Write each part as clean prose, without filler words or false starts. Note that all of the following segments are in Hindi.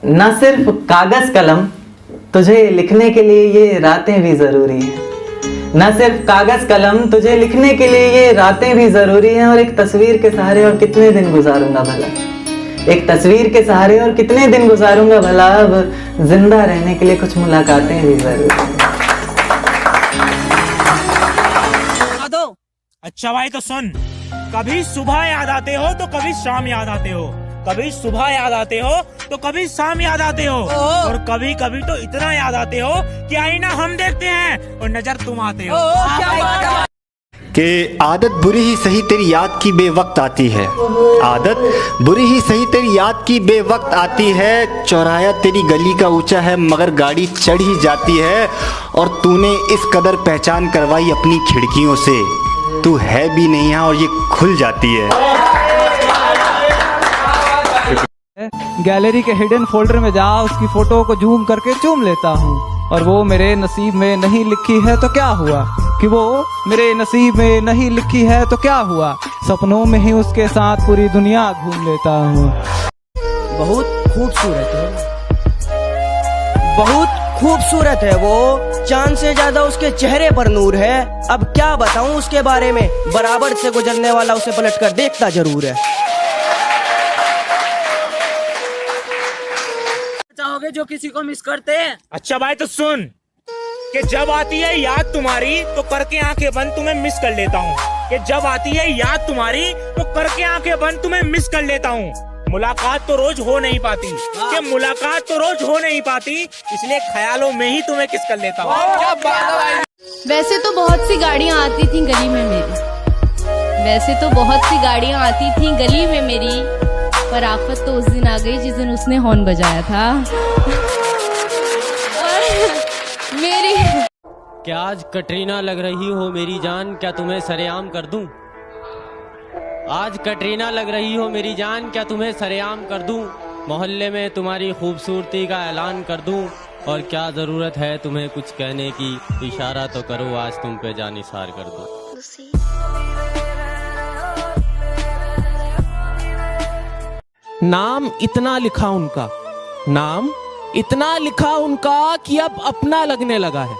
न सिर्फ कागज कलम, तुझे लिखने के लिए ये रातें भी जरूरी हैं। न सिर्फ कागज कलम, तुझे लिखने के लिए ये रातें भी जरूरी हैं। और एक तस्वीर के सहारे और कितने दिन गुजारूंगा भला, एक तस्वीर के सहारे और कितने दिन गुजारूंगा भला। अब जिंदा रहने के लिए कुछ मुलाकातें भी जरूरी हैं। अच्छा भाई तो सुन, कभी सुबह याद आते हो तो कभी शाम याद आते हो, कभी सुबह याद आते हो तो कभी शाम याद आते हो, और कभी कभी तो इतना याद आते हो कि आईना हम देखते हैं और नजर तुम आते हो। कि आदत बुरी ही सही तेरी याद की बेवक्त आती है, आदत बुरी ही सही तेरी याद की बेवक्त आती है। चौराहा तेरी गली का ऊंचा है मगर गाड़ी चढ़ ही जाती है, और तूने इस कदर पहचान करवाई अपनी खिड़कियों से, तू है भी नहीं यहाँ और ये खुल जाती है। गैलरी के हिडन फोल्डर में जा उसकी फोटो को जूम करके चूम लेता हूँ, और वो मेरे नसीब में नहीं लिखी है तो क्या हुआ, कि वो मेरे नसीब में नहीं लिखी है तो क्या हुआ, सपनों में ही उसके साथ पूरी दुनिया घूम लेता हूँ। बहुत खूबसूरत है, बहुत खूबसूरत है वो, चांद से ज्यादा उसके चेहरे पर नूर है। अब क्या बताऊं उसके बारे में, बराबर से गुजरने वाला उसे पलट कर देखता जरूर है। चाहोगे जो किसी को मिस करते हैं? अच्छा भाई तो सुन, कि जब आती है याद तुम्हारी तो करके आंखें बंद तुम्हें मिस कर लेता हूँ, कि जब आती है याद तुम्हारी तो करके आंखें बंद तुम्हें मिस कर लेता हूँ। मुलाकात तो रोज हो नहीं पाती, कि मुलाकात तो रोज हो नहीं पाती, इसलिए ख्यालों में ही तुम्हें किस कर लेता हूँ। वैसे तो बहुत सी गाड़ियाँ आती थी गली में मेरी, वैसे तो बहुत सी गाड़ियाँ आती थी गली में मेरी, पर आफत तो उस दिन आ गई जिस दिन उसने हॉर्न बजाया था। मेरी क्या आज कटरीना लग रही हो मेरी जान, क्या तुम्हें सरेआम कर दूं? आज कटरीना लग रही हो मेरी जान, क्या तुम्हें सरेआम कर दूं? मोहल्ले में तुम्हारी खूबसूरती का ऐलान कर दूं, और क्या जरूरत है तुम्हें कुछ कहने की, इशारा तो करो आज तुम पे जानिसार कर दूं। नाम इतना लिखा उनका, नाम इतना लिखा उनका कि अब अपना लगने लगा है,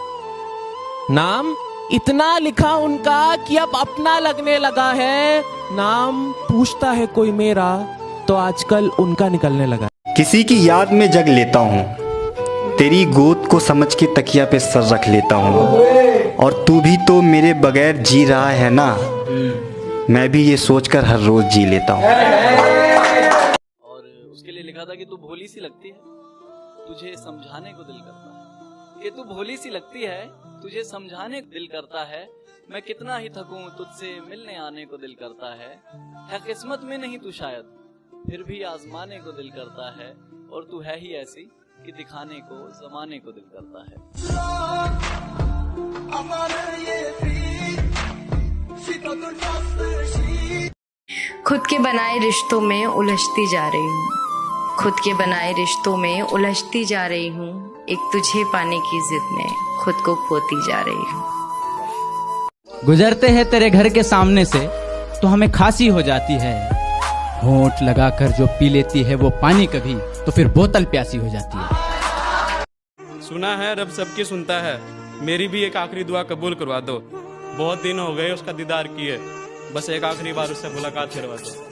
नाम इतना लिखा उनका कि अब अपना लगने लगा है। नाम पूछता है कोई मेरा तो आजकल उनका निकलने लगा। किसी की याद में जग लेता हूँ, तेरी गोद को समझ के तकिया पे सर रख लेता हूँ, और तू भी तो मेरे बगैर जी रहा है ना, मैं भी ये सोचकर हर रोज जी लेता हूँ। और उसके लिए लिखा था कि तू भोली सी लगती है, तुझे समझाने को दिल करता है, कि तू भोली सी लगती है, तुझे समझाने को दिल करता है, मैं कितना ही थकूं तुझसे मिलने आने को दिल करता है किस्मत में नहीं तू शायद, फिर भी आजमाने को दिल करता है, और तू है ही ऐसी कि दिखाने को जमाने को दिल करता है। खुद के बनाए रिश्तों में उलझती जा रही हूँ, खुद के बनाए रिश्तों में उलझती जा रही हूँ, एक तुझे पाने की जिद में खुद को खोती जा रही हूँ। गुजरते हैं तेरे घर के सामने से तो हमें खांसी हो जाती है, होंठ लगाकर जो पी लेती है वो पानी कभी तो फिर बोतल प्यासी हो जाती है। सुना है रब सबकी सुनता है, मेरी भी एक आखिरी दुआ कबूल करवा दो, बहुत दिन हो गए उसका दीदार किए, बस एक आखिरी बार उससे मुलाकात करवा दो।